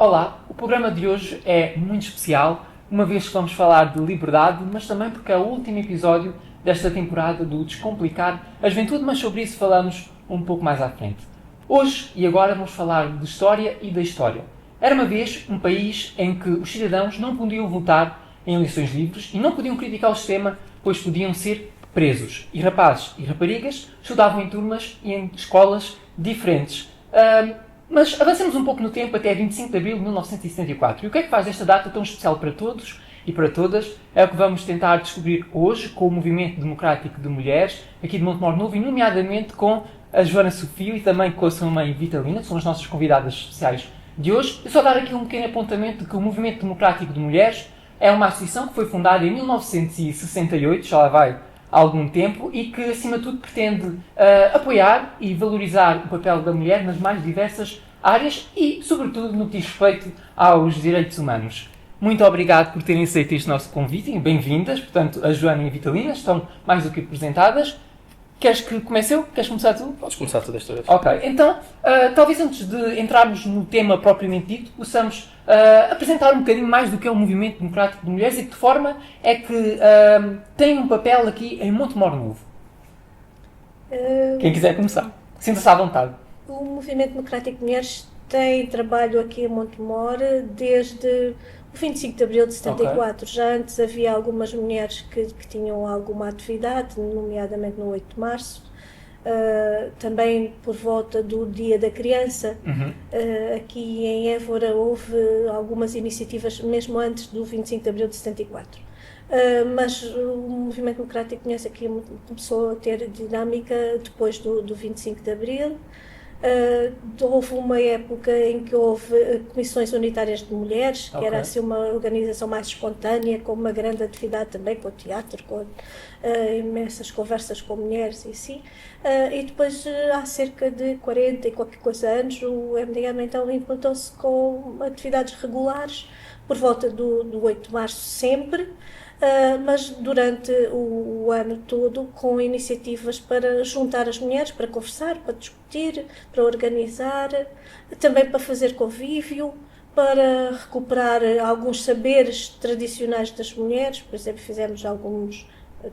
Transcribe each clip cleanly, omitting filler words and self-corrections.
Olá, o programa de hoje é muito especial, uma vez que vamos falar de liberdade, mas também porque é o último episódio desta temporada do Descomplicar a Juventude, mas sobre isso falamos um pouco mais à frente. Hoje e agora vamos falar de história e da história. Era uma vez um país em que os cidadãos não podiam votar em eleições livres e não podiam criticar o sistema, pois podiam ser presos. E rapazes e raparigas estudavam em turmas e em escolas diferentes. Mas avancemos um pouco no tempo até 25 de abril de 1974. E o que é que faz esta data tão especial para todos e para todas? É o que vamos tentar descobrir hoje com o Movimento Democrático de Mulheres, aqui de Montemor Novo, e nomeadamente com a Joana Sofio e também com a sua mãe Vitalina, que são as nossas convidadas especiais de hoje. Eu só dar aqui um pequeno apontamento de que o Movimento Democrático de Mulheres é uma associação que foi fundada em 1968, já lá vai há algum tempo, e que, acima de tudo, pretende apoiar e valorizar o papel da mulher nas mais diversas áreas e, sobretudo, no que diz respeito aos direitos humanos. Muito obrigado por terem aceito este nosso convite e bem-vindas. Portanto, a Joana e a Vitalina estão mais do que apresentadas. Queres que comece eu? Queres começar tu? Podes começar tu desta vez. Ok, então, talvez antes de entrarmos no tema propriamente dito, possamos apresentar um bocadinho mais do que é o Movimento Democrático de Mulheres e de que forma é que tem um papel aqui em Montemor Novo. Quem quiser começar, sinta-se à vontade. O Movimento Democrático de Mulheres tem trabalho aqui em Montemor desde o 25 de abril de 74. Okay. Já antes havia algumas mulheres que tinham alguma atividade, nomeadamente no 8 de março. Também por volta do Dia da Criança. Aqui em Évora houve algumas iniciativas mesmo antes do 25 de abril de 74. Mas o Movimento Democrático de Mulheres aqui começou a ter dinâmica depois do 25 de abril. Houve uma época em que houve comissões unitárias de mulheres, que era assim uma organização mais espontânea, com uma grande atividade também, com o teatro, com imensas conversas com mulheres e assim. E depois, há cerca de 40 e qualquer coisa anos, o MDM então implantou-se com atividades regulares, por volta do 8 de março sempre, mas durante o ano todo com iniciativas para juntar as mulheres, para conversar, para discutir, para organizar, também para fazer convívio, para recuperar alguns saberes tradicionais das mulheres. Por exemplo, fizemos alguns,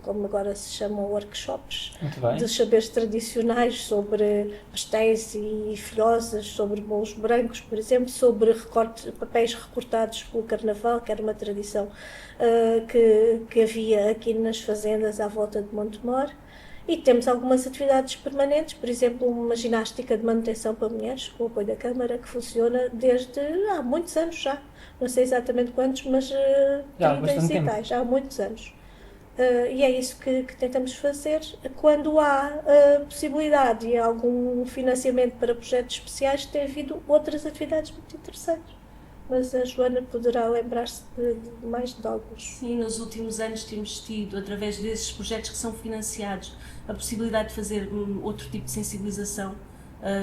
como agora se chamam, workshops de saberes tradicionais sobre pastéis e filhosas, sobre bolos brancos, por exemplo, sobre papéis recortados pelo Carnaval, que era uma tradição que havia aqui nas fazendas à volta de Montemor. E temos algumas atividades permanentes, por exemplo, uma ginástica de manutenção para mulheres, com o apoio da Câmara, que funciona desde há muitos anos já. Não sei exatamente quantos, mas 30 e tais, há muitos anos. E é isso que tentamos fazer. Quando há possibilidade e algum financiamento para projetos especiais, tem havido outras atividades muito interessantes. Mas a Joana poderá lembrar-se de mais de alguns. Sim, nos últimos anos temos tido, através desses projetos que são financiados, a possibilidade de fazer outro tipo de sensibilização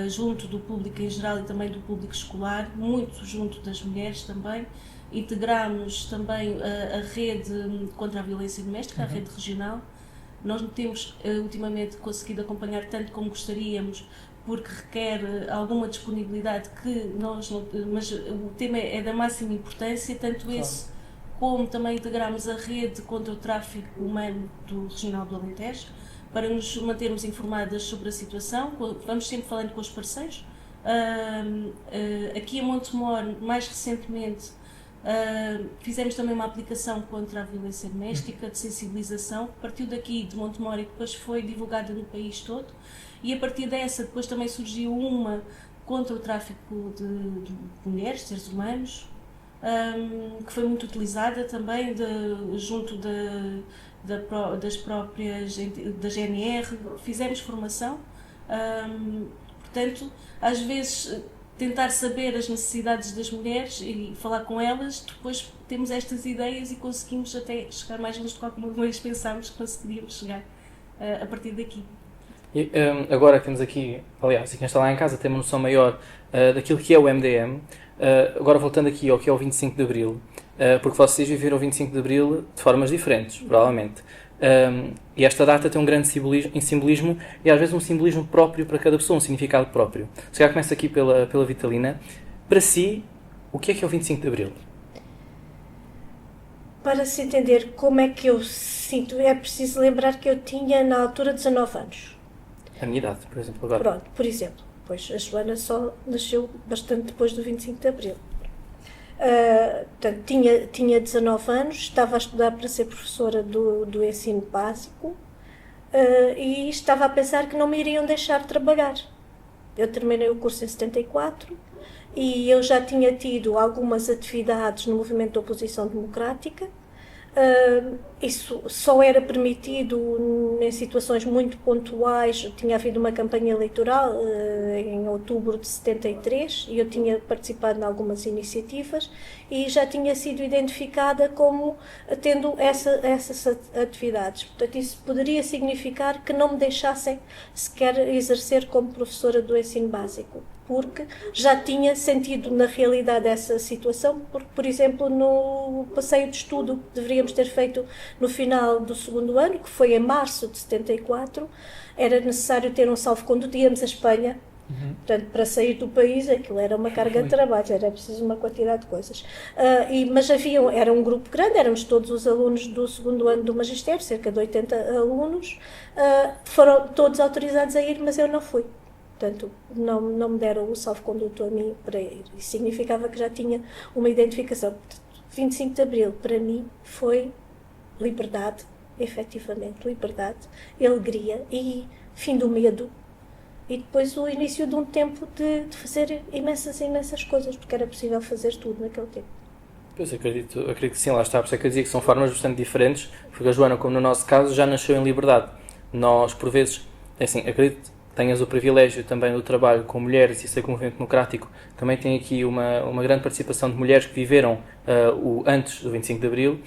junto do público em geral e também do público escolar, muito junto das mulheres também. Integramos também a rede contra a violência doméstica, a rede regional. Nós não temos ultimamente conseguido acompanhar tanto como gostaríamos, porque requer alguma disponibilidade que nós não, mas o tema é da máxima importância, tanto esse como também integramos a rede contra o tráfico humano do Regional do Alentejo, para nos mantermos informadas sobre a situação. Vamos sempre falando com os parceiros. Aqui em Montemor, mais recentemente, fizemos também uma aplicação contra a violência doméstica, de sensibilização, que partiu daqui de Montemor e que depois foi divulgada no país todo. E a partir dessa, depois também surgiu uma contra o tráfico de mulheres, seres humanos, que foi muito utilizada também junto das próprias, da GNR. Fizemos formação, portanto, às vezes tentar saber as necessidades das mulheres e falar com elas, depois temos estas ideias e conseguimos até chegar mais longe do que alguma vez pensámos que conseguiríamos chegar a partir daqui. E, agora que temos aqui, aliás, e quem está lá em casa tem uma noção maior daquilo que é o MDM, agora voltando aqui ao que é o 25 de Abril, porque vocês viveram o 25 de Abril de formas diferentes, provavelmente. E esta data tem um grande simbolismo e às vezes um simbolismo próprio para cada pessoa, um significado próprio. Se calhar começa aqui pela Vitalina. Para si, O que é o 25 de Abril? Para se entender como é que eu sinto, é preciso lembrar que eu tinha na altura 19 anos. A minha idade, por exemplo, agora. Pronto, por exemplo. Pois a Joana só nasceu bastante depois do 25 de Abril. Portanto, tinha 19 anos, estava a estudar para ser professora do ensino básico e estava a pensar que não me iriam deixar trabalhar. Eu terminei o curso em 74 e eu já tinha tido algumas atividades no movimento de oposição democrática. Isso só era permitido em situações muito pontuais. Tinha havido uma campanha eleitoral em outubro de 73 e eu tinha participado em algumas iniciativas e já tinha sido identificada como tendo essas atividades. Portanto, isso poderia significar que não me deixassem sequer exercer como professora do ensino básico, porque já tinha sentido na realidade essa situação, porque, por exemplo, no passeio de estudo que deveríamos ter feito no final do segundo ano, que foi em março de 74, era necessário ter um salvo-conduto, íamos à Espanha. Portanto, para sair do país, aquilo era uma carga de trabalho, era preciso uma quantidade de coisas. Mas era um grupo grande, éramos todos os alunos do segundo ano do magistério, cerca de 80 alunos, foram todos autorizados a ir, mas eu não fui. Portanto, não me deram o salvo-conduto a mim para ir. Isso significava que já tinha uma identificação. Portanto, 25 de Abril, para mim, foi liberdade, efetivamente, liberdade, alegria e fim do medo. E depois o início de um tempo de fazer imensas coisas, porque era possível fazer tudo naquele tempo. Pois, acredito que sim, lá está. Por isso é que eu dizia que são formas bastante diferentes, porque a Joana, como no nosso caso, já nasceu em liberdade. Nós, por vezes, assim, acredito que tenhas o privilégio também do trabalho com mulheres, e sei que o movimento democrático também tem aqui uma grande participação de mulheres que viveram o antes do 25 de Abril,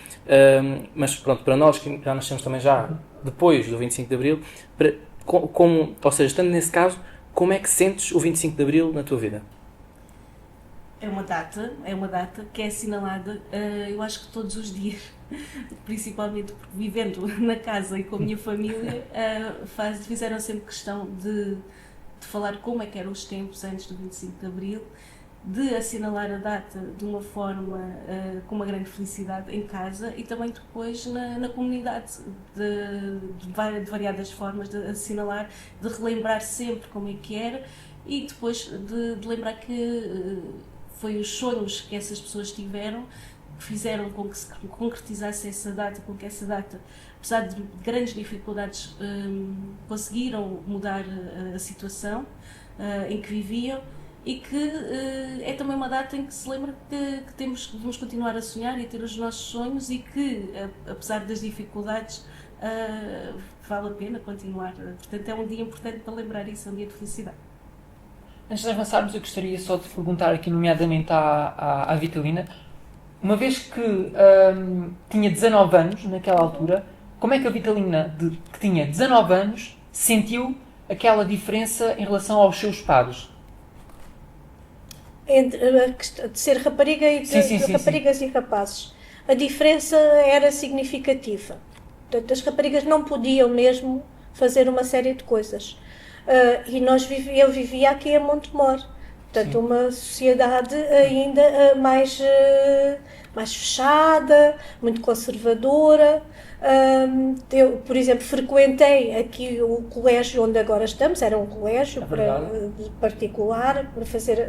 mas pronto, para nós que já nascemos também já depois do 25 de Abril, ou seja, estando nesse caso, como é que sentes o 25 de Abril na tua vida? É uma data que é assinalada, eu acho que todos os dias, principalmente porque vivendo na casa e com a minha família, fizeram sempre questão de falar como é que eram os tempos antes do 25 de Abril, de assinalar a data de uma forma com uma grande felicidade em casa e também depois na comunidade, de variadas formas de assinalar, de relembrar sempre como é que era e depois de lembrar que foi os sonhos que essas pessoas tiveram que fizeram com que se concretizasse essa data, com que essa data, apesar de grandes dificuldades, conseguiram mudar a situação em que viviam e que é também uma data em que se lembra que devemos continuar a sonhar e a ter os nossos sonhos e que, apesar das dificuldades, vale a pena continuar. Portanto, é um dia importante para lembrar isso, é um dia de felicidade. Antes de avançarmos, eu gostaria só de perguntar aqui, nomeadamente à Vitalina, uma vez que tinha 19 anos naquela altura, como é que a Vitalina, que tinha 19 anos, sentiu aquela diferença em relação aos seus pares? Entre a questão de ser rapariga e de raparigas e rapazes. A diferença era significativa. Portanto, as raparigas não podiam mesmo fazer uma série de coisas. E eu vivia aqui em Montemor. Portanto, uma sociedade ainda mais fechada, muito conservadora. Eu, por exemplo, frequentei aqui o colégio onde agora estamos, era um colégio particular,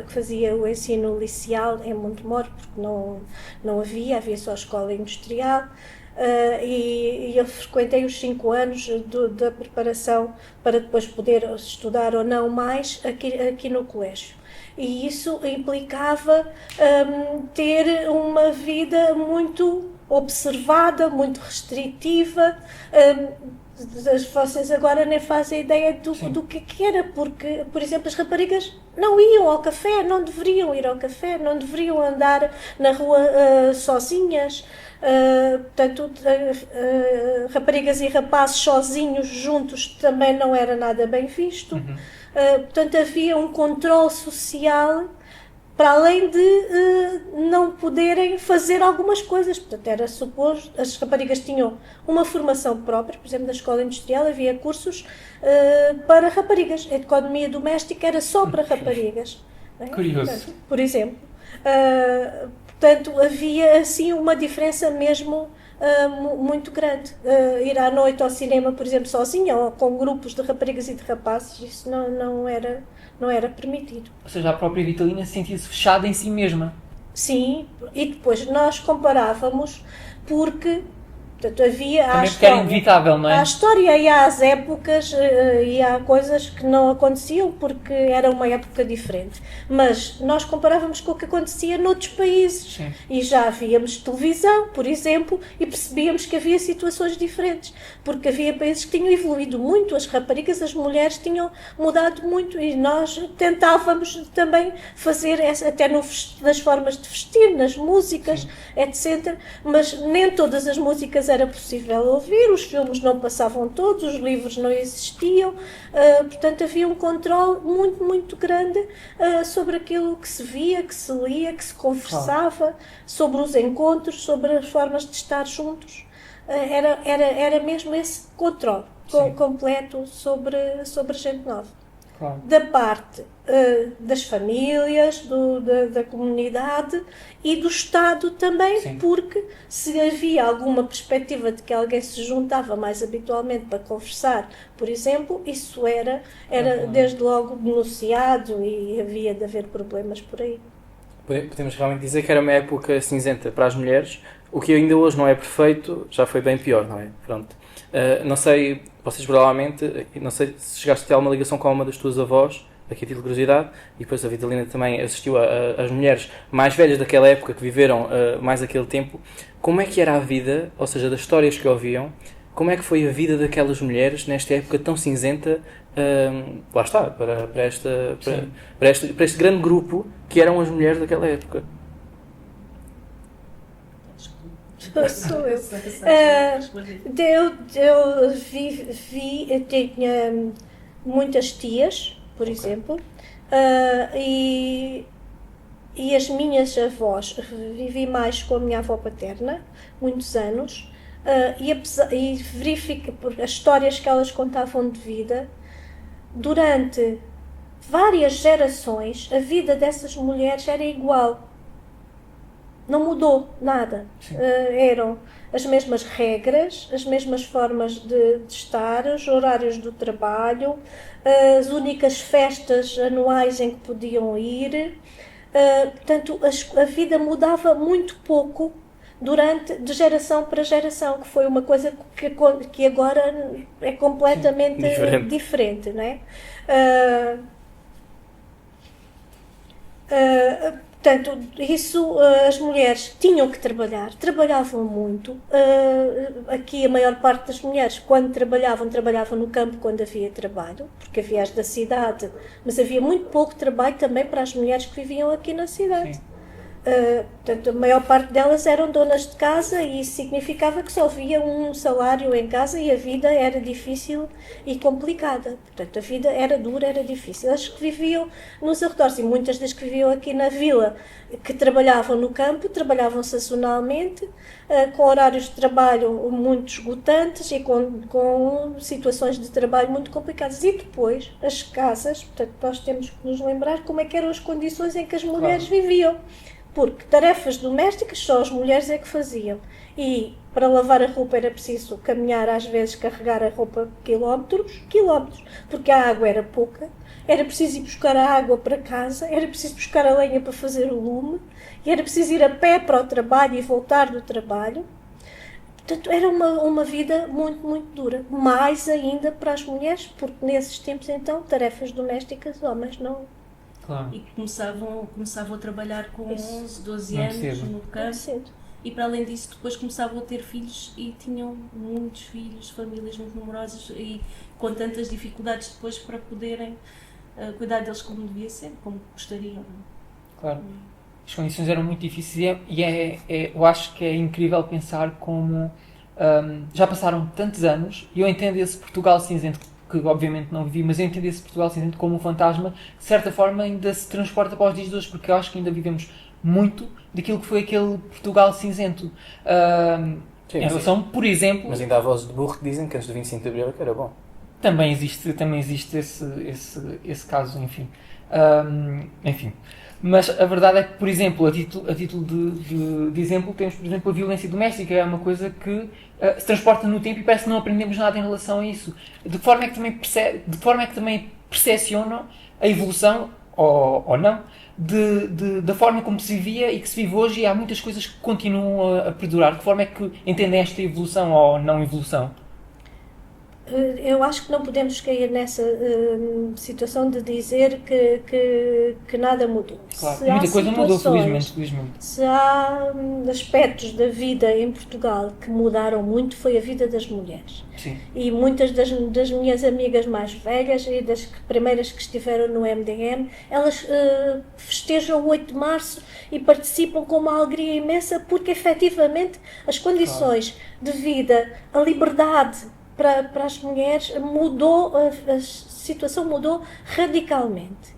que fazia o ensino liceal em Montemor, porque não havia só a escola industrial. E eu frequentei os 5 anos da preparação para depois poder estudar ou não mais aqui no colégio. E isso implicava ter uma vida muito observada, muito restritiva. Vocês agora nem fazem ideia do que era, porque, por exemplo, as raparigas não iam ao café, não deveriam ir ao café, não deveriam andar na rua sozinhas. Portanto, raparigas e rapazes sozinhos, juntos, também não era nada bem visto. Portanto, havia um controle social para além de não poderem fazer algumas coisas. Portanto, era suposto, as raparigas tinham uma formação própria, por exemplo, na escola industrial havia cursos para raparigas. A economia doméstica era só para raparigas. Curioso. Portanto, por exemplo. Portanto, havia assim uma diferença mesmo muito grande. Ir à noite ao cinema, por exemplo, sozinha ou com grupos de raparigas e de rapazes, isso não era permitido. Ou seja, a própria Vitalina sentia-se fechada em si mesma. Sim, e depois nós comparávamos porque, portanto, havia Também porque era inevitável, não é? há história e há as épocas e há coisas que não aconteciam porque era uma época diferente. Mas nós comparávamos com o que acontecia noutros países. Sim. E já víamos televisão, por exemplo, e percebíamos que havia situações diferentes. Porque havia países que tinham evoluído muito, as raparigas, as mulheres tinham mudado muito e nós tentávamos também fazer, até nas formas de vestir, nas músicas, Sim. etc. Mas nem todas as músicas era possível ouvir, os filmes não passavam todos, os livros não existiam, portanto havia um controle muito, muito grande sobre aquilo que se via, que se lia, que se conversava, sobre os encontros, sobre as formas de estar juntos. Era mesmo esse controle completo sobre a gente nova. Claro. Da parte das famílias, da comunidade e do Estado também, Sim. porque se havia alguma perspectiva de que alguém se juntava mais habitualmente para conversar, por exemplo, isso era desde logo denunciado e havia de haver problemas por aí. Podemos realmente dizer que era uma época cinzenta para as mulheres. O que ainda hoje não é perfeito, já foi bem pior, não é? Pronto. Não sei, vocês provavelmente, não sei se chegaste a ter alguma ligação com uma das tuas avós, aqui a título de curiosidade, e depois a Vitalina também assistiu às mulheres mais velhas daquela época, que viveram mais aquele tempo. Como é que era a vida, ou seja, das histórias que ouviam, como é que foi a vida daquelas mulheres nesta época tão cinzenta, lá está, para este grande grupo que eram as mulheres daquela época? Sou eu. Eu tinha muitas tias, por exemplo, e as minhas avós, vivi mais com a minha avó paterna, muitos anos, e verifico por as histórias que elas contavam de vida, durante várias gerações, a vida dessas mulheres era igual. Não mudou nada. Eram as mesmas regras, as mesmas formas de estar, os horários do trabalho, as únicas festas anuais em que podiam ir. Portanto, a vida mudava muito pouco de geração para geração, que foi uma coisa que agora é completamente diferente, não é? Portanto, isso, as mulheres tinham que trabalhar, trabalhavam muito. Aqui a maior parte das mulheres, quando trabalhavam no campo quando havia trabalho, porque havia as da cidade, mas havia muito pouco trabalho também para as mulheres que viviam aqui na cidade. Portanto, a maior parte delas eram donas de casa e isso significava que só havia um salário em casa e a vida era difícil e complicada. Portanto, a vida era dura, era difícil. As que viviam nos arredores, e muitas das que viviam aqui na vila, que trabalhavam no campo, trabalhavam sazonalmente, com horários de trabalho muito esgotantes e com situações de trabalho muito complicadas. E depois, as casas, portanto, nós temos que nos lembrar como é que eram as condições em que as mulheres viviam. Porque tarefas domésticas só as mulheres é que faziam. E para lavar a roupa era preciso caminhar, às vezes carregar a roupa quilómetros, porque a água era pouca. Era preciso ir buscar a água para casa, era preciso buscar a lenha para fazer o lume, e era preciso ir a pé para o trabalho e voltar do trabalho. Portanto, era uma vida muito, muito dura. Mais ainda para as mulheres, porque nesses tempos, então, tarefas domésticas, homens não... Claro. E que começavam a trabalhar com 11, 12 Muito anos cedo. no campo. E para além disso, depois começavam a ter filhos e tinham muitos filhos, famílias muito numerosas e com tantas dificuldades depois para poderem cuidar deles como devia ser, como gostariam. Claro. As condições eram muito difíceis e eu acho que é incrível pensar como já passaram tantos anos e eu entendo esse Portugal cinzento, que obviamente não vivi, mas eu entendo esse Portugal cinzento como um fantasma que de certa forma ainda se transporta para os dias de hoje, porque eu acho que ainda vivemos muito daquilo que foi aquele Portugal cinzento. Em relação, por exemplo... Mas ainda há vozes de burro que dizem que antes do 25 de Abril que era bom. Também existe esse caso, enfim. Mas a verdade é que, por exemplo, a título de exemplo, temos, por exemplo, a violência doméstica, é uma coisa que se transporta no tempo e parece que não aprendemos nada em relação a isso. De que forma é que também percepcionam a evolução, ou não, da forma como se vivia e que se vive hoje, e há muitas coisas que continuam a perdurar. De que forma é que entendem esta evolução ou não evolução? Eu acho que não podemos cair nessa situação de dizer que nada mudou. Claro, muita coisa mudou, felizmente. Se há aspectos da vida em Portugal que mudaram muito, foi a vida das mulheres. Sim. E muitas das minhas amigas mais velhas e das primeiras que estiveram no MDM, elas festejam o 8 de Março e participam com uma alegria imensa, porque efetivamente as condições de vida, a liberdade para as mulheres mudou, a situação mudou radicalmente.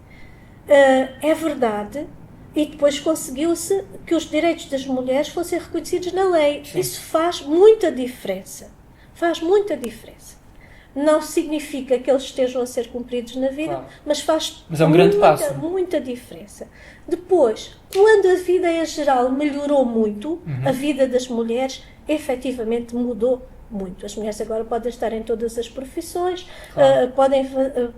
É verdade, e depois conseguiu-se que os direitos das mulheres fossem reconhecidos na lei. Sim. Isso faz muita diferença. Faz muita diferença. Não significa que eles estejam a ser cumpridos na vida, claro, mas faz é um grande passo. Muita diferença. Depois, quando a vida em geral melhorou muito, a vida das mulheres efetivamente mudou muito. As mulheres agora podem estar em todas as profissões, claro,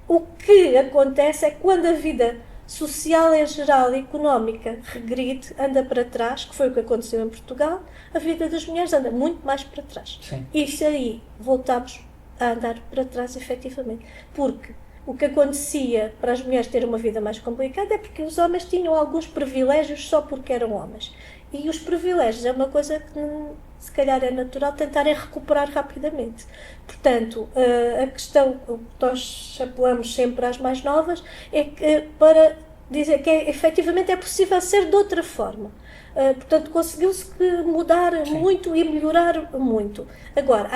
o que acontece é que quando a vida social em geral e económica regride, anda para trás, que foi o que aconteceu em Portugal, a vida das mulheres anda muito mais para trás. Sim. Isso aí, voltamos a andar para trás efetivamente, porque o que acontecia para as mulheres terem uma vida mais complicada é porque os homens tinham alguns privilégios só porque eram homens. E os privilégios é uma coisa que se calhar é natural tentarem recuperar rapidamente. Portanto, a questão que nós apelamos sempre às mais novas é que, para dizer que efetivamente é possível ser de outra forma. Portanto, conseguiu-se mudar Sim. muito e melhorar muito. Agora,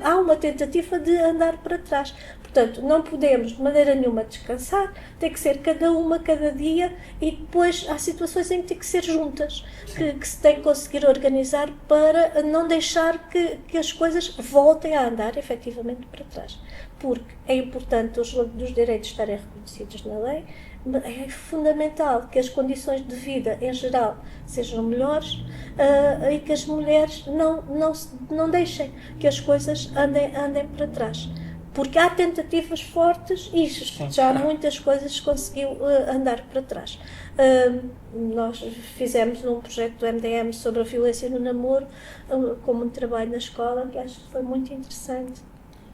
há uma tentativa de andar para trás. Portanto, não podemos de maneira nenhuma descansar, tem que ser cada dia, e depois há situações em que tem que ser juntas, que se tem que conseguir organizar para não deixar que as coisas voltem a andar efetivamente para trás. Porque é importante os direitos estarem reconhecidos na lei, é fundamental que as condições de vida em geral sejam melhores e que as mulheres não deixem que as coisas andem para trás. Porque há tentativas fortes e já muitas coisas conseguiu andar para trás. Nós fizemos um projeto do MDM sobre a violência no namoro, como um trabalho na escola, que acho que foi muito interessante.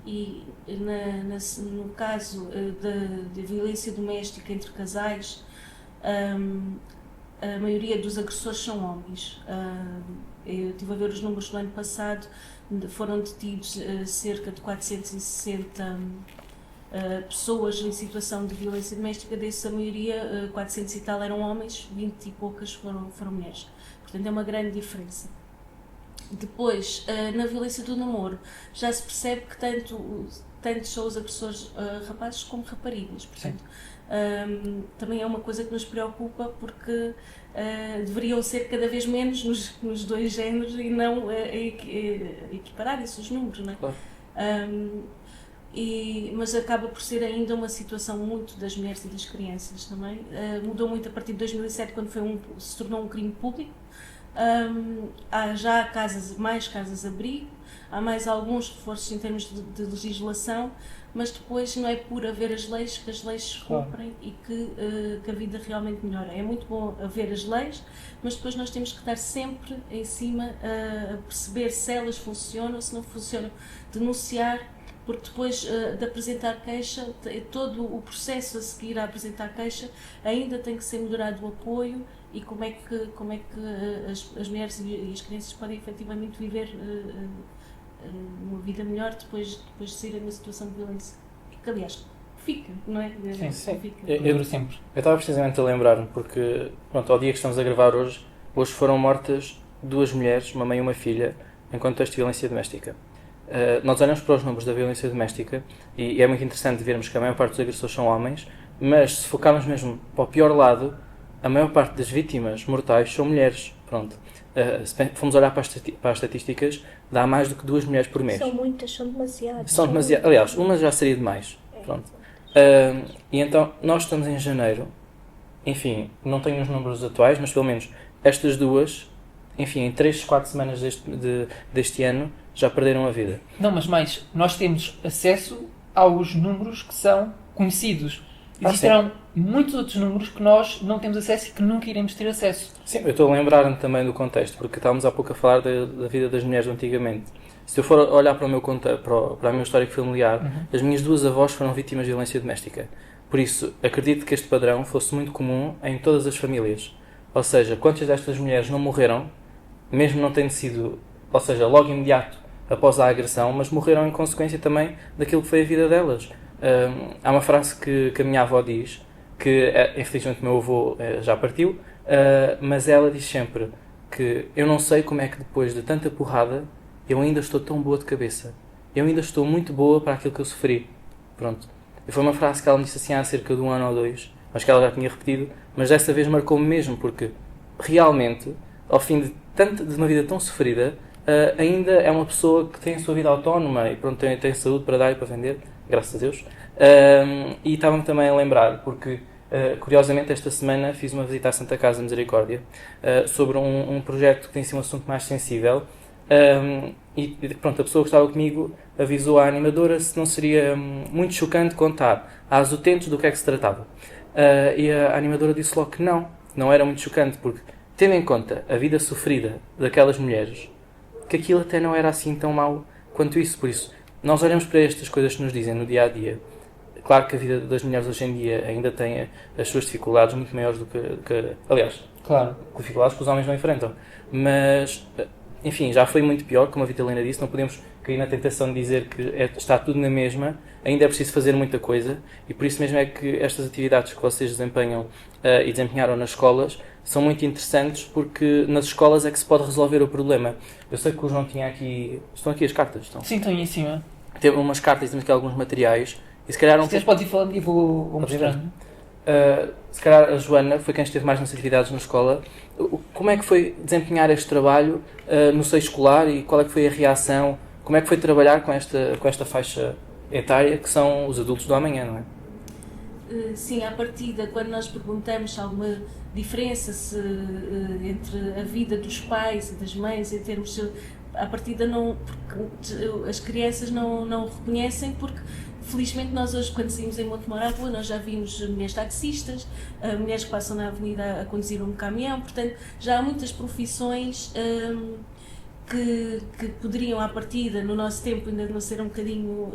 E no caso da violência doméstica entre casais, a maioria dos agressores são homens. Eu estive a ver os números do ano passado, foram detidos cerca de 460 pessoas em situação de violência doméstica, dessa maioria, 400 e tal eram homens, 20 e poucas foram mulheres. Portanto, é uma grande diferença. Depois, na violência do namoro, já se percebe que tanto são os agressores rapazes como raparigas. Portanto, também é uma coisa que nos preocupa, porque deveriam ser cada vez menos nos dois géneros e não equipararem-se os números, não é? Claro. Mas acaba por ser ainda uma situação muito das mulheres e das crianças também. Mudou muito a partir de 2007, quando se tornou um crime público. Há já mais casas-abrigo, há mais alguns reforços em termos de legislação, mas depois não é por haver as leis que as leis se cumprem e que a vida realmente melhora. É muito bom haver as leis, mas depois nós temos que estar sempre em cima a perceber se elas funcionam, se não funcionam, denunciar, porque depois de apresentar queixa, todo o processo a seguir a apresentar queixa ainda tem que ser melhorado o apoio e como é que as mulheres e as crianças podem efetivamente viver uma vida melhor depois de saírem de uma situação de violência. Que, aliás, fica, não é? Sim. Fica. Eu sempre. Eu estava precisamente a lembrar-me, porque, pronto, ao dia que estamos a gravar hoje foram mortas 2 mulheres, uma mãe e uma filha, em contexto de violência doméstica. Nós olhamos para os números da violência doméstica e é muito interessante vermos que a maior parte dos agressores são homens, mas se focarmos mesmo para o pior lado, a maior parte das vítimas mortais são mulheres. Pronto. Se formos olhar para as estatísticas, dá mais do que 2 mulheres por mês. São muitas, são demasiadas. São demasiadas. Aliás, uma já seria demais. Pronto. E então, nós estamos em janeiro enfim, não tenho os números atuais, mas pelo menos estas duas, enfim, em 3, 4 semanas deste ano, já perderam a vida. Não, mas mais, nós temos acesso aos números que são conhecidos. Existirão muitos outros números que nós não temos acesso e que nunca iremos ter acesso. Sim, eu estou a lembrar-me também do contexto, porque estávamos há pouco a falar da vida das mulheres antigamente. Se eu for olhar para o meu histórico familiar, as minhas 2 avós foram vítimas de violência doméstica. Por isso, acredito que este padrão fosse muito comum em todas as famílias. Ou seja, quantas destas mulheres não morreram, mesmo não tendo sido, ou seja, logo imediato após a agressão, mas morreram em consequência também daquilo que foi a vida delas. Há uma frase que a minha avó diz, que infelizmente o meu avô já partiu, mas ela diz sempre que eu não sei como é que depois de tanta porrada eu ainda estou tão boa de cabeça. Eu ainda estou muito boa para aquilo que eu sofri. Pronto. E foi uma frase que ela me disse assim há cerca de 1 ano ou 2, acho que ela já tinha repetido, mas desta vez marcou-me mesmo, porque realmente, ao fim de uma vida tão sofrida, ainda é uma pessoa que tem a sua vida autónoma e pronto, tem saúde para dar e para vender, graças a Deus. E estava-me também a lembrar, porque curiosamente esta semana fiz uma visita à Santa Casa de Misericórdia sobre um projeto que tem sido um assunto mais sensível. E pronto, a pessoa que estava comigo avisou à animadora se não seria muito chocante contar às utentes do que é que se tratava. E a animadora disse logo que não era muito chocante, porque tendo em conta a vida sofrida daquelas mulheres, que aquilo até não era assim tão mau quanto isso. Por isso, nós olhamos para estas coisas que nos dizem no dia a dia. Claro que a vida das mulheres hoje em dia ainda tem as suas dificuldades muito maiores do que aliás, claro, dificuldades que os homens não enfrentam, mas enfim, já foi muito pior, como a Vitalina disse, não podemos cair na tentação de dizer que está tudo na mesma, ainda é preciso fazer muita coisa, e por isso mesmo é que estas atividades que vocês desempenham e desempenharam nas escolas são muito interessantes, porque nas escolas é que se pode resolver o problema. Eu sei que o João tinha aqui... Estão aqui as cartas? Estão? Sim, estão aí em cima. Teve umas cartas e temos aqui alguns materiais, e se calhar... Vocês podem ir falando e vou mostrando. Se calhar a Joana foi quem esteve mais nas atividades na escola. Como é que foi desempenhar este trabalho no seio escolar e qual é que foi a reação? Como é que foi trabalhar com esta faixa etária que são os adultos do amanhã, não é? Sim, à partida, quando nós perguntamos se há alguma diferença entre a vida dos pais e das mães em termos de... À partida não, porque as crianças não reconhecem, porque felizmente nós hoje, quando saímos em Montemor à rua, nós já vimos mulheres taxistas, mulheres que passam na avenida a conduzir um caminhão, portanto já há muitas profissões que poderiam à partida, no nosso tempo ainda não ser um bocadinho,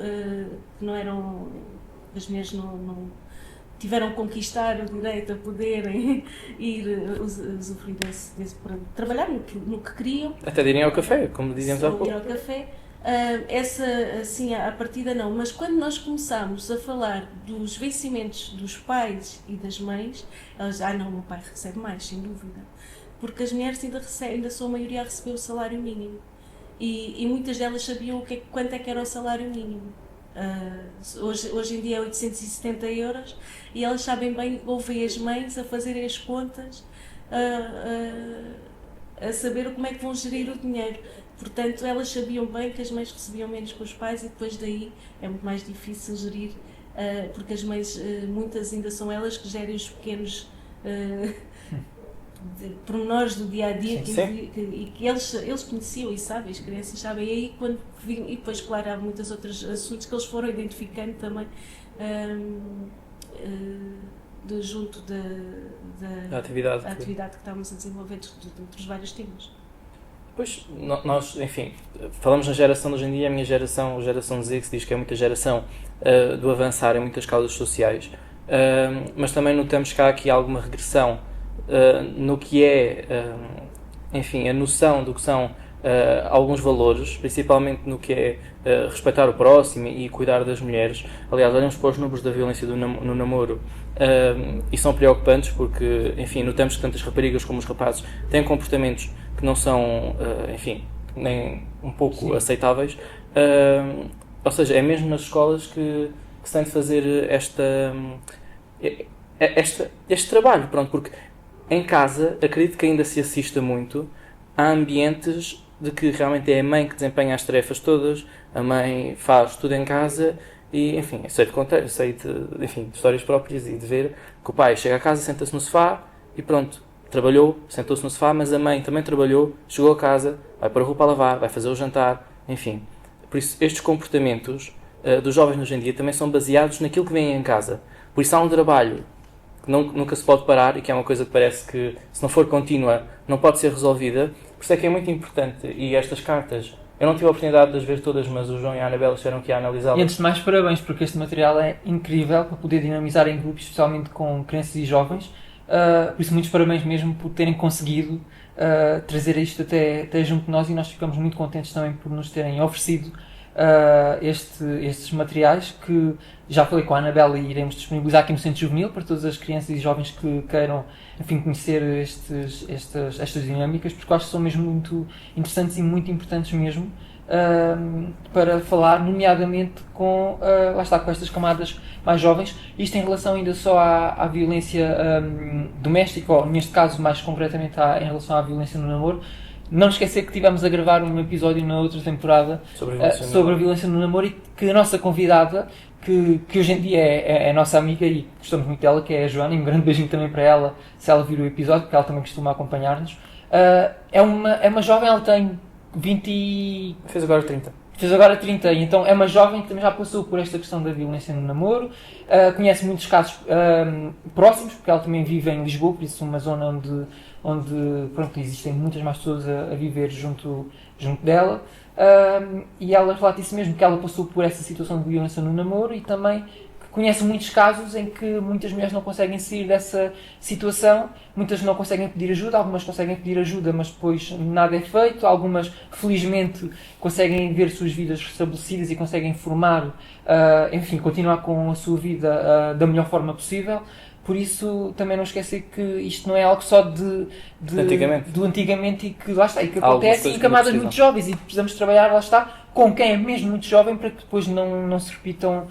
que não eram, as mulheres não tiveram que conquistar o direito a poderem ir usufruir para trabalhar no que queriam. Até irem ao café, como dizíamos há pouco. Ir ao café. Essa, assim, à partida não, mas quando nós começamos a falar dos vencimentos dos pais e das mães, elas não, o meu pai recebe mais, sem dúvida, porque as mulheres ainda são a maioria a receber o salário mínimo, e muitas delas sabiam quanto é que era o salário mínimo. Hoje em dia é 870 euros, e elas sabem bem, ouvem as mães a fazerem as contas, a saber como é que vão gerir o dinheiro. Portanto, elas sabiam bem que as mães recebiam menos que os pais, e depois daí é muito mais difícil gerir, porque as mães, muitas ainda são elas que gerem os pequenos pormenores do dia-a-dia, e que eles conheciam e sabem, as crianças sabem. E aí, e depois, claro, há muitos outros assuntos que eles foram identificando também junto da atividade que estávamos a desenvolver dos vários temas. Pois, nós, enfim, falamos na geração de hoje em dia, a minha geração, a geração Z, que se diz que é muita geração do avançar em muitas causas sociais, mas também notamos que há aqui alguma regressão no que é, enfim, a noção do que são alguns valores, principalmente no que é respeitar o próximo e cuidar das mulheres. Aliás, olhamos para os números da violência no namoro e são preocupantes, porque, enfim, notamos que tanto as raparigas como os rapazes têm comportamentos que não são, enfim, nem um pouco aceitáveis. Ou seja, é mesmo nas escolas que se tem de fazer este trabalho, pronto, porque em casa acredito que ainda se assista muito a ambientes de que realmente é a mãe que desempenha as tarefas todas, a mãe faz tudo em casa E, enfim, sei de histórias próprias e de ver que o pai chega a casa, senta-se no sofá e pronto, trabalhou, sentou-se no sofá, mas a mãe também trabalhou, chegou a casa, vai pôr a roupa a lavar, vai fazer o jantar, enfim. Por isso, estes comportamentos dos jovens hoje em dia também são baseados naquilo que vem em casa. Por isso há um trabalho que nunca se pode parar e que é uma coisa que parece que, se não for contínua, não pode ser resolvida. Por isso é que é muito importante. E estas cartas, eu não tive a oportunidade de as ver todas, mas o João e a Anabela disseram que ia analisá-las. E antes de mais, parabéns, porque este material é incrível para poder dinamizar em grupos, especialmente com crianças e jovens. Por isso, muitos parabéns mesmo por terem conseguido trazer isto até junto de nós, e nós ficamos muito contentes também por nos terem oferecido estes materiais, que já falei com a Anabela e iremos disponibilizar aqui no Centro Juvenil para todas as crianças e jovens que queiram, enfim, conhecer estas dinâmicas, porque eu acho que são mesmo muito interessantes e muito importantes mesmo, para falar, nomeadamente com estas camadas mais jovens. Isto em relação ainda só à violência doméstica, ou neste caso mais concretamente em relação à violência no namoro. Não esquecer que tivemos a gravar um episódio na outra temporada sobre a violência no namoro, e que a nossa convidada, que hoje em dia é a nossa amiga e gostamos muito dela, que é a Joana, e um grande beijinho também para ela, se ela vir o episódio, porque ela também costuma acompanhar-nos. É uma jovem, ela tem 20... Fez agora 30. Fez agora 30, e então é uma jovem que também já passou por esta questão da violência no namoro, conhece muitos casos próximos, porque ela também vive em Lisboa, por isso uma zona onde pronto, existem muitas mais pessoas a viver junto dela, e ela relata isso mesmo, que ela passou por essa situação de violência no namoro, e também conhece muitos casos em que muitas mulheres não conseguem sair dessa situação, muitas não conseguem pedir ajuda, algumas conseguem pedir ajuda, mas depois nada é feito, algumas felizmente conseguem ver suas vidas restabelecidas e conseguem formar, enfim, continuar com a sua vida da melhor forma possível. Por isso, também não esquecer que isto não é algo só do antigamente, e que lá está, e que acontece em camadas muito jovens, e precisamos trabalhar, lá está, com quem é mesmo muito jovem, para que depois não se repitam,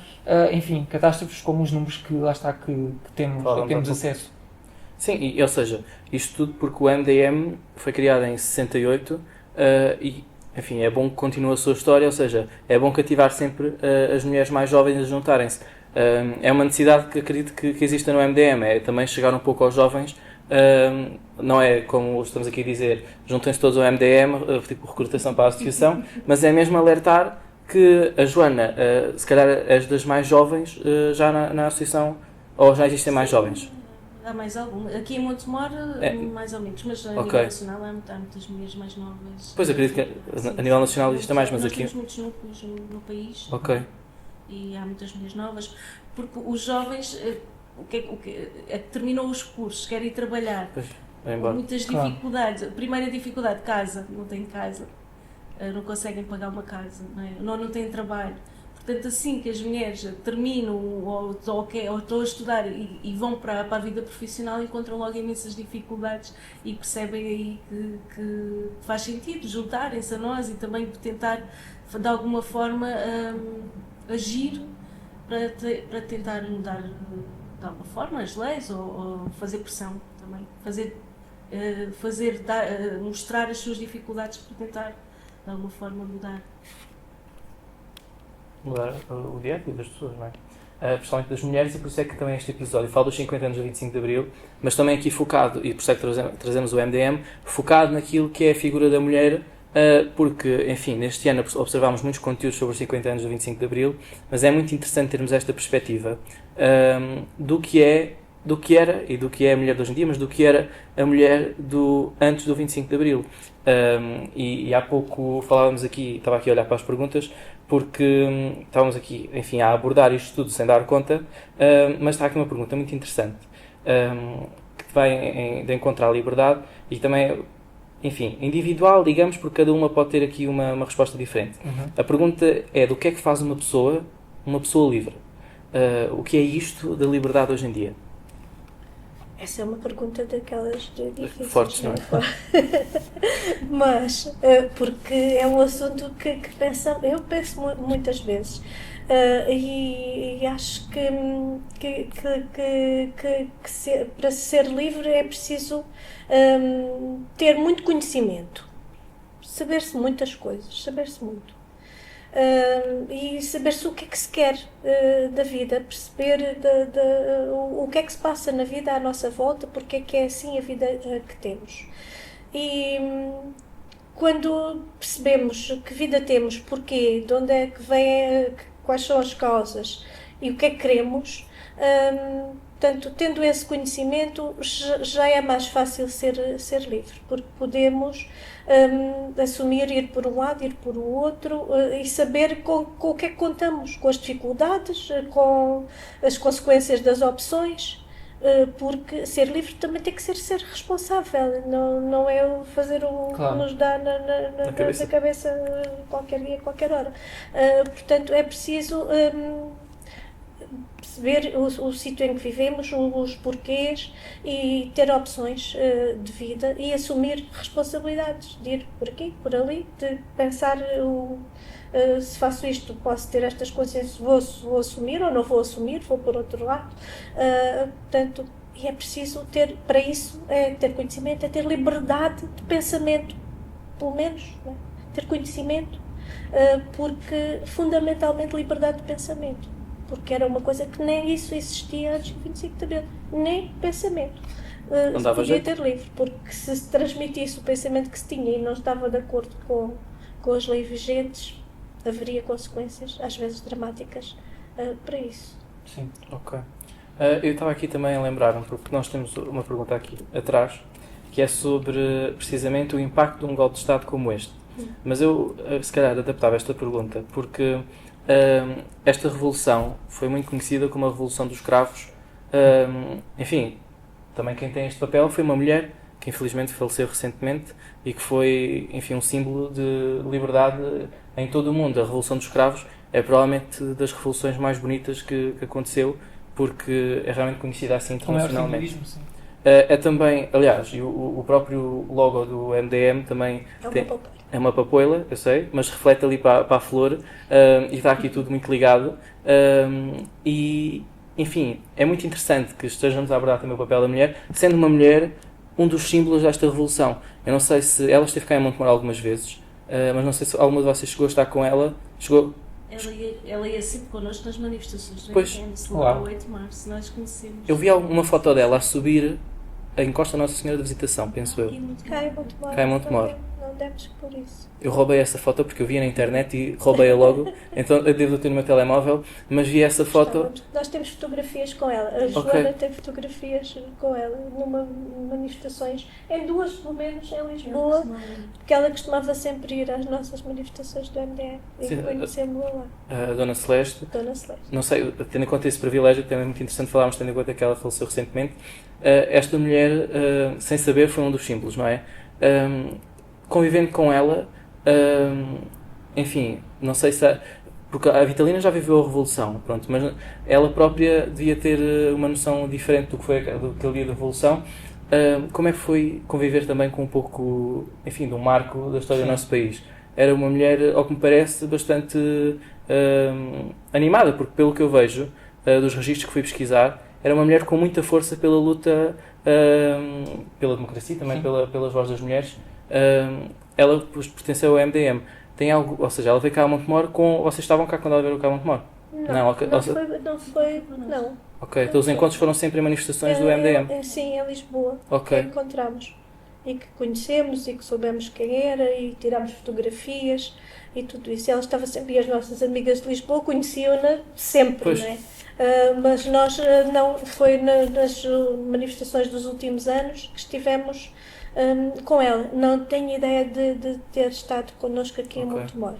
enfim, catástrofes como os números que lá está que temos acesso. Sim, ou seja, isto tudo porque o MDM foi criado em 68 e, enfim, é bom que continue a sua história, ou seja, é bom cativar sempre as mulheres mais jovens a juntarem-se. É uma necessidade que acredito que exista no MDM, é também chegar um pouco aos jovens, não é como estamos aqui a dizer, juntem-se todos ao MDM, tipo recrutação para a associação, mas é mesmo alertar que a Joana, se calhar és das mais jovens já na associação, ou já existem mais jovens? Há mais algum. Aqui em Montemor, mais ou menos, mas a nível nacional há muitas mulheres mais novas. Pois, acredito que a nível nacional existe mais, mas nós aqui... temos muitos núcleos no país. Ok. E há muitas mulheres novas, porque os jovens terminam os cursos, querem ir trabalhar, muitas dificuldades. A primeira dificuldade, casa, não têm casa, não conseguem pagar uma casa, não têm trabalho. Portanto, assim que as mulheres terminam ou estão a estudar e vão para a vida profissional, encontram logo imensas dificuldades e percebem aí que faz sentido juntarem-se a nós e também tentar, de alguma forma, agir para tentar mudar de alguma forma as leis ou fazer pressão também, mostrar as suas dificuldades para tentar de alguma forma mudar o dia a dia das pessoas, não é? Principalmente das mulheres, e por isso é que também este episódio fala dos 50 anos do 25 de Abril, mas também aqui focado, e por isso é que trazemos o MDM, focado naquilo que é a figura da mulher, porque, enfim, neste ano observámos muitos conteúdos sobre os 50 anos do 25 de Abril, mas é muito interessante termos esta perspectiva do que era e do que é a mulher de hoje em dia, mas do que era a mulher antes do 25 de Abril. E há pouco falávamos aqui, estava aqui a olhar para as perguntas, porque estávamos aqui, enfim, a abordar isto tudo sem dar conta, mas está aqui uma pergunta muito interessante, que vai de encontrar a liberdade e também, enfim, individual, digamos, porque cada uma pode ter aqui uma resposta diferente. A pergunta é: do que é que faz uma pessoa livre? O que é isto da liberdade hoje em dia? Essa é uma pergunta daquelas difíceis. Fortes, não é? Mas, porque é um assunto que eu penso muitas vezes. E acho que para ser livre é preciso ter muito conhecimento, saber-se muitas coisas, saber-se muito. e saber-se o que é que se quer da vida, perceber o que é que se passa na vida à nossa volta, porque é que é assim a vida que temos. E quando percebemos que vida temos, porquê, de onde é que vem, quais são as causas e o que é que queremos, portanto, tendo esse conhecimento, já é mais fácil ser livre, porque podemos assumir, ir por um lado, ir por o outro, e saber com o que é que contamos, com as dificuldades, com as consequências das opções, porque ser livre também tem que ser responsável, não é fazer o que nos dá na cabeça qualquer dia, qualquer hora. Portanto, é preciso perceber o sítio em que vivemos, os porquês, e ter opções de vida e assumir responsabilidades, de ir por aqui, por ali, de pensar se faço isto, posso ter estas consciências, vou assumir ou não vou assumir, vou por outro lado. Portanto, e é preciso ter, para isso, ter conhecimento, é ter liberdade de pensamento, pelo menos, né? Ter conhecimento, porque fundamentalmente liberdade de pensamento, porque era uma coisa que nem isso existia antes do 25 de Abril, nem pensamento. Não dava podia jeito? ter livre, porque se transmitisse o pensamento que se tinha e não estava de acordo com as leis vigentes, haveria consequências, às vezes dramáticas, para isso. Sim, ok. Eu estava aqui também a lembrar-me, porque nós temos uma pergunta aqui atrás, que é sobre precisamente o impacto de um golpe de Estado como este. Mas eu, se calhar, adaptava esta pergunta, porque esta revolução foi muito conhecida como a Revolução dos Cravos. Enfim, também quem tem este papel foi uma mulher que infelizmente faleceu recentemente e que foi, enfim, um símbolo de liberdade em todo o mundo. A Revolução dos Cravos é provavelmente das revoluções mais bonitas que aconteceu, porque é realmente conhecida assim internacionalmente. É também, aliás, o próprio logo do MDM também é uma papoila, eu sei, mas reflete ali para a flor, e está aqui tudo muito ligado. E, enfim, é muito interessante que estejamos a abordar também o papel da mulher, sendo uma mulher um dos símbolos desta revolução. Eu não sei se ela esteve cá em Montemor algumas vezes, mas não sei se alguma de vocês chegou a estar com ela. Chegou? Ela ia sempre connosco nas manifestações do Pois. MDM, se lá 8 de março, nós conhecemos. Eu vi uma foto dela a subir a encosta Nossa Senhora da Visitação, penso eu. Cá em Montemor. Não demos por isso. Eu roubei essa foto porque eu via na internet e roubei-a logo, então eu devo ter no meu telemóvel, mas vi essa foto... Nós temos fotografias com ela, a Joana tem fotografias com ela, numa manifestações, em duas pelo menos, em Lisboa, porque ela costumava sempre ir às nossas manifestações do MDM e conhecemos-la lá. A Dona Celeste. Dona Celeste. Não sei, tendo em conta esse privilégio, também é muito interessante falarmos, tendo em conta que ela faleceu recentemente. Esta mulher, sem saber, foi um dos símbolos, não é? Convivendo com ela, enfim, não sei se... Porque a Vitalina já viveu a Revolução, pronto, mas ela própria devia ter uma noção diferente do que foi aquele dia da Revolução. Como é que foi conviver também com um pouco, enfim, de um marco da história do nosso país? Era uma mulher, ao que me parece, bastante animada, porque pelo que eu vejo, dos registros que fui pesquisar, era uma mulher com muita força pela luta pela democracia, também pelas vozes das mulheres. Ela pertenceu ao MDM. Tem algo, ou seja, ela veio cá a Montemor com... Vocês estavam cá quando ela veio cá a Montemor? Não foi. Ok, então os encontros foram sempre em manifestações do MDM? Sim, em Lisboa. Ok. Que encontramos. E que conhecemos e que soubemos quem era e tirámos fotografias e tudo isso. E ela estava sempre... E as nossas amigas de Lisboa conheciam-na sempre, pois. Não é? Mas nós não... Foi nas manifestações dos últimos anos que estivemos... com ela. Não tenho ideia de ter estado connosco aqui em Montemor.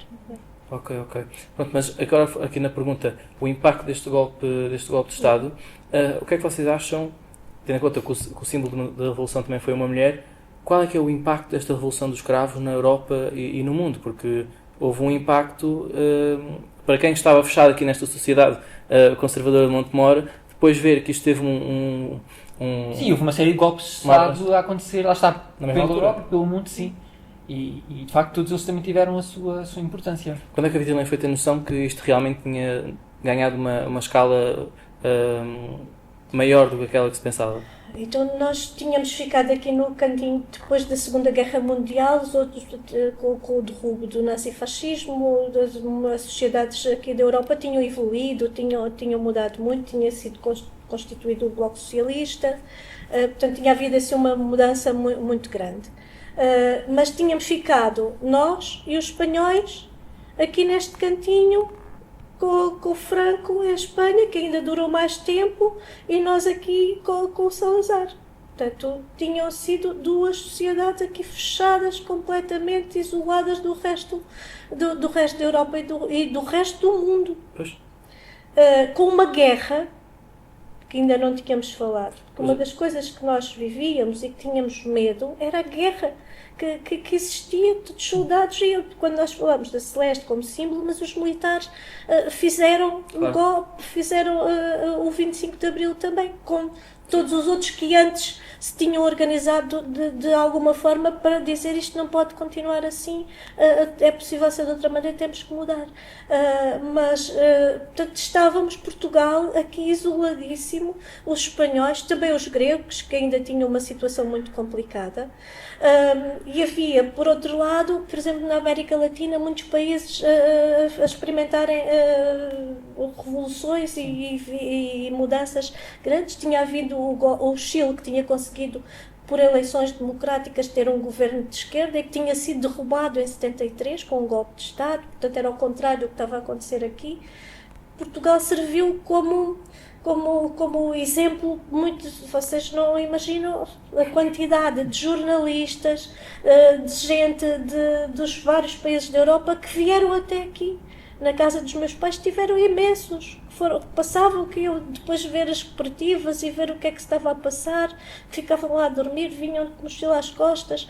Ok. Pronto, mas agora aqui na pergunta, o impacto deste golpe de Estado, o que é que vocês acham, tendo em conta que o símbolo da Revolução também foi uma mulher, qual é que é o impacto desta Revolução dos Cravos na Europa e no mundo? Porque houve um impacto, para quem estava fechado aqui nesta sociedade conservadora de Montemor, depois ver que isto teve Sim, houve uma série de golpes de Estado a acontecer, lá está, pela Europa, pelo mundo, sim. E de facto todos eles também tiveram a sua importância. Quando é que a Vitalina foi ter noção que isto realmente tinha ganhado uma escala maior do que aquela que se pensava? Então nós tínhamos ficado aqui no cantinho depois da Segunda Guerra Mundial, os outros, com o derrubo do nazifascismo, as sociedades aqui da Europa tinham evoluído, tinham mudado muito, tinha sido constituído o Bloco Socialista, portanto tinha havido assim uma mudança muito grande. Mas tínhamos ficado nós e os espanhóis aqui neste cantinho, com o Franco em Espanha, que ainda durou mais tempo, e nós aqui com o Salazar. Portanto, tinham sido duas sociedades aqui fechadas, completamente isoladas do resto da Europa e do resto do mundo. Com uma guerra, que ainda não tínhamos falado. Uma das coisas que nós vivíamos e que tínhamos medo era a guerra que existia, de soldados, e quando nós falamos da Celeste como símbolo, mas os militares fizeram um golpe, fizeram o 25 de Abril também, como todos os outros que antes se tinham organizado de alguma forma para dizer isto não pode continuar assim, é possível ser de outra maneira, temos que mudar. Portanto, estávamos, Portugal, aqui isoladíssimo, os espanhóis, também os gregos, que ainda tinham uma situação muito complicada, e havia, por outro lado, por exemplo, na América Latina, muitos países a experimentarem revoluções e mudanças grandes. Tinha havido o Chile, que tinha conseguido, por eleições democráticas, ter um governo de esquerda e que tinha sido derrubado em 73 com um golpe de Estado, portanto era ao contrário do que estava a acontecer aqui. Portugal serviu como exemplo, vocês não imaginam a quantidade de jornalistas, de gente dos vários países da Europa que vieram até aqui. Na casa dos meus pais tiveram imensos, passavam, que iam depois ver as cooperativas e ver o que é que se estava a passar, ficavam lá a dormir, vinham de mochila às costas,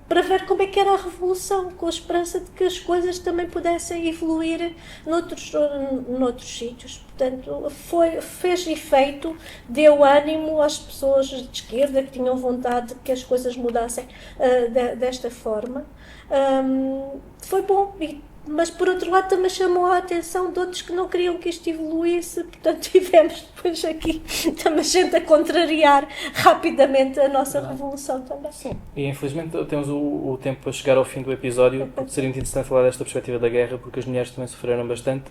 para ver como é que era a revolução, com a esperança de que as coisas também pudessem evoluir noutros sítios. Portanto, fez efeito, deu ânimo às pessoas de esquerda que tinham vontade de que as coisas mudassem desta forma. Foi bom, mas por outro lado também chamou a atenção de outros que não queriam que isto evoluísse, portanto tivemos depois aqui também gente a contrariar rapidamente a nossa revolução também. Sim, e infelizmente temos o tempo a chegar ao fim do episódio, porque seria muito interessante falar desta perspectiva da guerra, porque as mulheres também sofreram bastante,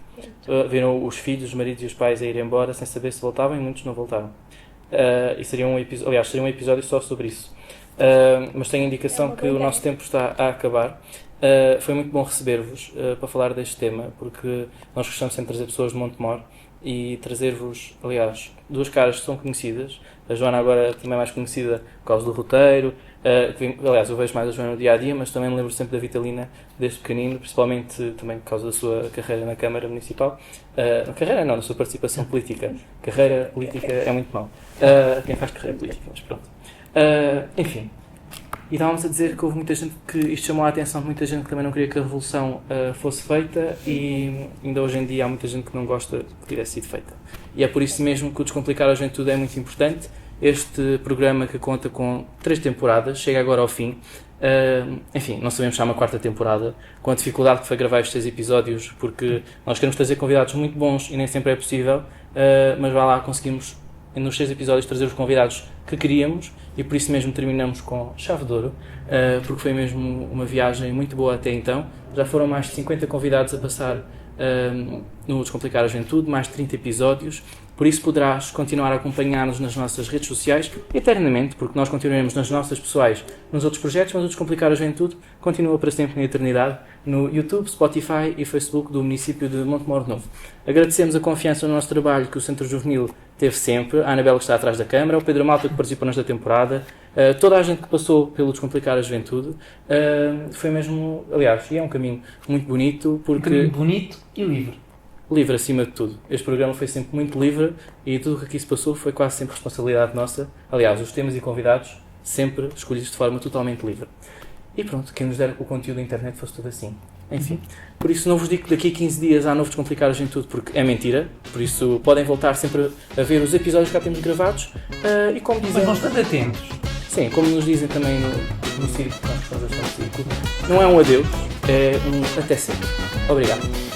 viram os filhos, os maridos e os pais a ir embora sem saber se voltavam, e muitos não voltaram. E seria um episódio só sobre isso. Mas tenho a indicação que o nosso tempo está a acabar. Foi muito bom receber-vos para falar deste tema, porque nós gostamos sempre de trazer pessoas de Montemor e trazer-vos, aliás, duas caras que são conhecidas. A Joana agora também é mais conhecida por causa do roteiro, aliás, eu vejo mais a Joana no dia-a-dia, mas também me lembro sempre da Vitalina desde pequenino, principalmente também por causa da sua carreira na Câmara Municipal. Carreira não, da sua participação política. Carreira política é muito mau. Quem faz carreira política, mas pronto. Enfim. E estávamos a dizer que houve muita gente que isto chamou a atenção de muita gente que também não queria que a revolução fosse feita, e ainda hoje em dia há muita gente que não gosta que tivesse sido feita. E é por isso mesmo que o Descomplicar a Juventude é muito importante. Este programa, que conta com 3 temporadas, chega agora ao fim. Enfim, não sabemos se há uma 4ª temporada, com a dificuldade que foi gravar estes 6 episódios, porque nós queremos trazer convidados muito bons e nem sempre é possível, mas vá lá, conseguimos nos 6 episódios trazer os convidados que queríamos, e por isso mesmo terminamos com chave de ouro, porque foi mesmo uma viagem muito boa até então. Já foram mais de 50 convidados a passar no Descomplicar a Juventude, mais de 30 episódios, por isso poderás continuar a acompanhar-nos nas nossas redes sociais eternamente, porque nós continuaremos nas nossas pessoais, nos outros projetos, mas o Descomplicar a Juventude continua para sempre na eternidade, no YouTube, Spotify e Facebook do município de Montemor de Novo. Agradecemos a confiança no nosso trabalho que o Centro Juvenil teve sempre, a Anabela, que está atrás da câmara, o Pedro Malta, que participou nesta temporada, toda a gente que passou pelo Descomplicar a Juventude. Foi mesmo, aliás, e é um caminho muito bonito, porque... Um caminho bonito e livre. Livre acima de tudo. Este programa foi sempre muito livre, e tudo o que aqui se passou foi quase sempre responsabilidade nossa. Aliás, os temas e convidados sempre escolhidos de forma totalmente livre. E pronto, quem nos dera que o conteúdo da internet fosse tudo assim. Enfim, por isso não vos digo que daqui a 15 dias há novo Descomplicar a Juventude, porque é mentira. Por isso podem voltar sempre a ver os episódios que já temos gravados. E como dizem... Mas vão estar atentos. Sim, como nos dizem também no circo, nós estamos no circo, não é um adeus, é um até sempre. Obrigado.